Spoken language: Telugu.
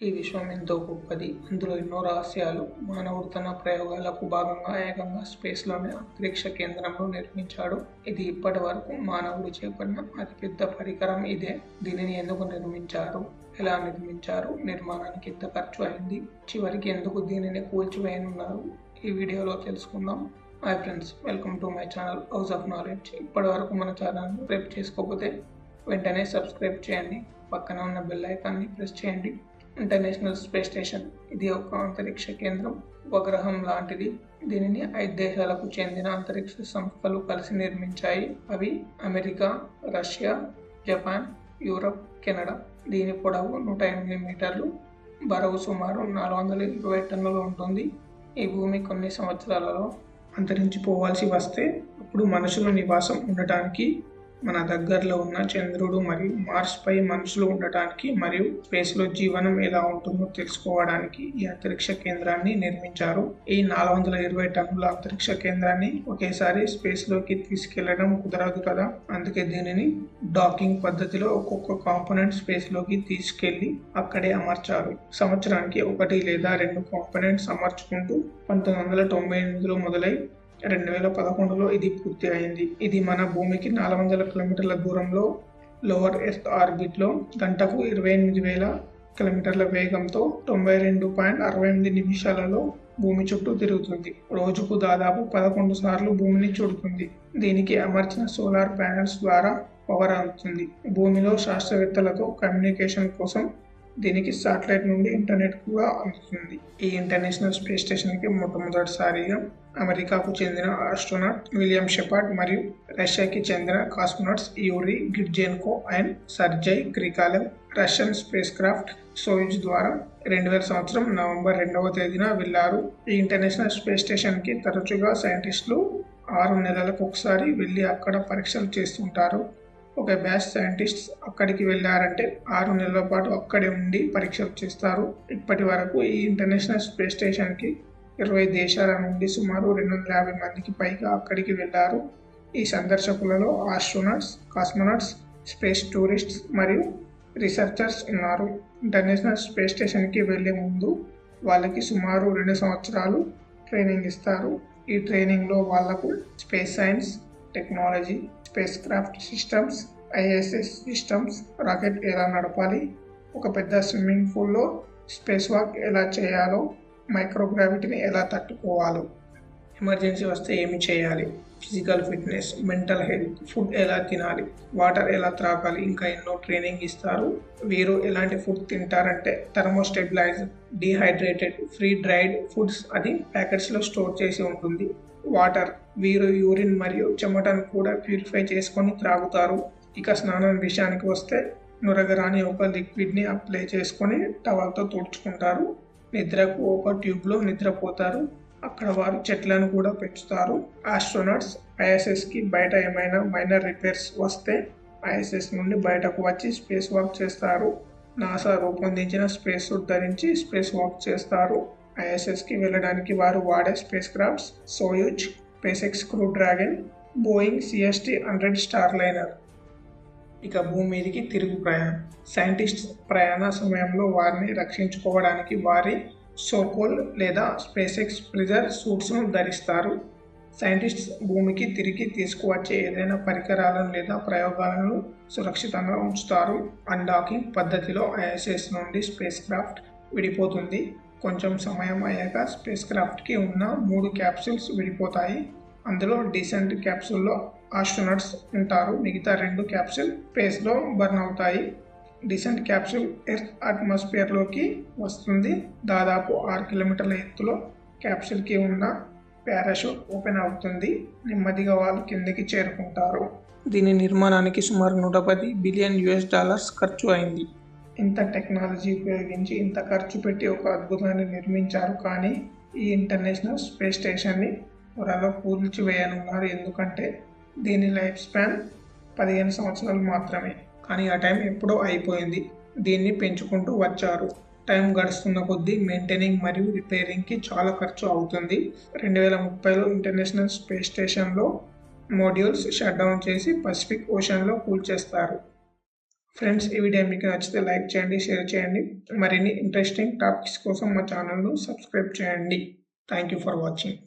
ఈ విశ్వం ఎంతో గొప్పది. అందులో ఎన్నో రహస్యాలు. మానవుడు తన ప్రయోగాలకు భాగంగా ఏకంగా స్పేస్‌లోని అంతరిక్ష కేంద్రంలో నిర్మించాడు. ఇది ఇప్పటి వరకు మానవుడు చేపట్టిన అతిపెద్ద పరికరం ఇదే. దీనిని ఎందుకు నిర్మించారు? ఎలా నిర్మించారు? నిర్మాణానికి ఎంత ఖర్చు అయింది? చివరికి ఎందుకు దీనిని కూల్చివేయనున్నారు? ఈ వీడియోలో తెలుసుకుందాం. Hi friends, welcome to my channel house of knowledge. ఇప్పటి వరకు మన ఛానల్‌ని సబ్స్క్రైబ్ చేసుకోకపోతే వెంటనే సబ్స్క్రైబ్ చేయండి. పక్కన ఉన్న బెల్ ఐకాన్ని ప్రెస్ చేయండి. ఇంటర్నేషనల్ స్పేస్ స్టేషన్ ఇది ఒక అంతరిక్ష కేంద్రం, ఉపగ్రహం లాంటిది. దీనిని 5 దేశాలకు చెందిన అంతరిక్ష సంస్థలు కలిసి నిర్మించాయి. అవి America, Russia, Japan, Europe, Canada. దీని పొడవు 108 మీటర్లు, బరువు సుమారు 420 టన్నులు ఉంటుంది. ఈ భూమి కొన్ని సంవత్సరాలలో అంతరించిపోవాల్సి వస్తే అప్పుడు మనుషులు నివాసం ఉండటానికి, మన దగ్గరలో ఉన్న చంద్రుడు మరియు మార్స్ పై మనుషులు ఉండటానికి మరియు స్పేస్లో జీవనం ఎలా ఉంటుందో తెలుసుకోవడానికి ఈ అంతరిక్ష కేంద్రాన్ని నిర్మించారు. ఈ 420 టన్నుల అంతరిక్ష కేంద్రాన్ని ఒకేసారి స్పేస్లోకి తీసుకెళ్లడం కుదరదు కదా. అందుకే దీనిని డాకింగ్ పద్ధతిలో ఒక్కొక్క కాంపోనెంట్ స్పేస్లోకి తీసుకెళ్లి అక్కడే అమర్చారు. సంవత్సరానికి 1 లేదా 2 కాంపోనెంట్స్ అమర్చుకుంటూ 1998లో మొదలై 2011లో ఇది పూర్తి అయింది. ఇది మన భూమికి 400 కిలోమీటర్ల దూరంలో లోవర్ ఎర్త్ ఆర్బిట్లో గంటకు 28,000 కిలోమీటర్ల వేగంతో 92.68 నిమిషాలలో భూమి చుట్టూ తిరుగుతుంది. రోజుకు దాదాపు 11 సార్లు భూమిని చుడుతుంది. దీనికి అమర్చిన సోలార్ ప్యానెల్స్ ద్వారా పవర్ అందుతుంది. భూమిలో శాస్త్రవేత్తలతో కమ్యూనికేషన్ కోసం దీనికి శాటిలైట్ నుండి ఇంటర్నెట్ కూడా అందుతుంది. ఈ ఇంటర్నేషనల్ స్పేస్ స్టేషన్కి మొట్టమొదటిసారిగా అమెరికాకు చెందిన ఆస్ట్రోనాట్ విలియం షెపర్డ్ మరియు రష్యాకి చెందిన cosmonauts Yuri Gidzenko and Sergei Krikalev Russian spacecraft Soyuz ద్వారా 2000 సంవత్సరం నవంబర్ 2వ తేదీన వెళ్లారు. ఈ ఇంటర్నేషనల్ స్పేస్ స్టేషన్కి తరచుగా సైంటిస్టులు 6 నెలలకు ఒకసారి వెళ్ళి అక్కడ పరీక్షలు చేస్తుంటారు. ఒక బ్యాచ్ సైంటిస్ట్స్ అక్కడికి వెళ్ళారంటే 6 నెలల పాటు అక్కడే ఉండి పరీక్షలు చేస్తారు. ఇప్పటి వరకు ఈ ఇంటర్నేషనల్ స్పేస్ స్టేషన్కి 20 దేశాల నుండి సుమారు 250 మందికి పైగా అక్కడికి వెళ్లారు. ఈ సందర్శకులలో ఆస్ట్రోనాట్స్, కాస్మోనాట్స్, స్పేస్ టూరిస్ట్స్ మరియు రీసెర్చర్స్ ఉన్నారు. ఇంటర్నేషనల్ స్పేస్ స్టేషన్కి వెళ్లే ముందు వాళ్ళకి సుమారు 2 సంవత్సరాలు ట్రైనింగ్ ఇస్తారు. ఈ ట్రైనింగ్లో వాళ్లకు space science, technology, space craft systems, ISS systems, rocket ఎలా నడపాలి, ఒక పెద్ద స్విమ్మింగ్ పూల్లో స్పేస్ వాక్ ఎలా చేయాలో, మైక్రోగ్రావిటీని ఎలా తట్టుకోవాలో, ఎమర్జెన్సీ వస్తే ఏమి చేయాలి, physical fitness, mental health, food ఎలా తినాలి, వాటర్ ఎలా త్రాగాలి, ఇంకా ఎన్నో ట్రైనింగ్ ఇస్తారు. వీరు ఎలాంటి ఫుడ్ తింటారంటే thermostabilised, dehydrated, freeze dried foods, అది ప్యాకెట్స్లో స్టోర్ చేసి ఉంటుంది. వాటర్, వీరు యూరిన్ మరియు చెమటను కూడా ప్యూరిఫై చేసుకొని త్రాగుతారు. ఇక స్నానం విషయానికి వస్తే నురగరాని ఒక లిక్విడ్ని అప్లై చేసుకొని టవల్తో తుడుచుకుంటారు. నిద్రకు ఒక ట్యూబ్లో నిద్రపోతారు. అక్కడ వారు చెట్లను కూడా పెంచుతారు. ఆస్ట్రోనాట్స్ ఐఎస్ఎస్కి బయట ఏమైనా మైనర్ రిపేర్స్ వస్తే ఐఎస్ఎస్ నుండి బయటకు వచ్చి స్పేస్ వాక్ చేస్తారు. నాసా రూపొందించిన స్పేస్ సూట్ ధరించి స్పేస్ వాక్ చేస్తారు. ఐఎస్ఎస్కి వెళ్ళడానికి వారు వాడే space crafts Soyuz, SpaceX crew dragon, Boeing CST-100 Starliner. ఇక భూమి మీదకి తిరుగు ప్రయాణం. సైంటిస్ట్స్ ప్రయాణ సమయంలో వారిని రక్షించుకోవడానికి వారి సోకోల్ లేదా స్పేస్ఎక్స్ ప్రిజర్ సూట్స్ను ధరిస్తారు. సైంటిస్ట్స్ భూమికి తిరిగి తీసుకువచ్చే ఏదైనా పరికరాలను లేదా ప్రయోగాలను సురక్షితంగా ఉంచుతారు. అన్డాకింగ్ పద్ధతిలో ఐఎస్ఎస్ నుండి స్పేస్ క్రాఫ్ట్ విడిపోతుంది. కొంచెం సమయం అయ్యాక స్పేస్ క్రాఫ్ట్కి ఉన్న 3 క్యాప్సూల్స్ విడిపోతాయి. అందులో డీసెంట్ క్యాప్సూల్లో ఆస్ట్రోనాట్స్ ఉంటారు. మిగతా 2 క్యాప్సూల్ స్పేస్లో బర్న్ అవుతాయి. డీసెంట్ క్యాప్సూల్ ఎర్త్ అట్మాస్ఫియర్లోకి వస్తుంది. దాదాపు 6 కిలోమీటర్ల ఎత్తులో క్యాప్సూల్కి ఉన్న పారాషూట్ ఓపెన్ అవుతుంది. నెమ్మదిగా వాళ్ళు కిందకి చేరుకుంటారు. దీని నిర్మాణానికి సుమారు $110 బిలియన్ ఖర్చు అయింది. ఇంత టెక్నాలజీ ఉపయోగించి ఇంత ఖర్చు పెట్టి ఒక అద్భుతాన్ని నిర్మించారు. కానీ ఈ ఇంటర్నేషనల్ స్పేస్ స్టేషన్ని త్వరలో కూల్చివేయనున్నారు. ఎందుకంటే దీని లైఫ్ స్పాన్ 15 సంవత్సరాలు మాత్రమే. కానీ ఆ టైం ఎప్పుడో అయిపోయింది. దీన్ని పెంచుకుంటూ వచ్చారు. టైం గడుస్తున్న కొద్దీ మెయింటైనింగ్ మరియు రిపేరింగ్కి చాలా ఖర్చు అవుతుంది. 2030లో ఇంటర్నేషనల్ స్పేస్ స్టేషన్లో మోడ్యూల్స్ షట్ డౌన్ చేసి పసిఫిక్ ఓషన్లో కూల్చేస్తారు. ఫ్రెండ్స్, ఈ వీడియో మీకు నచ్చితే లైక్ చేయండి, షేర్ చేయండి. మరిన్ని ఇంట్రెస్టింగ్ టాపిక్స్ కోసం మా ఛానల్ను సబ్స్క్రైబ్ చేయండి. Thank you for watching.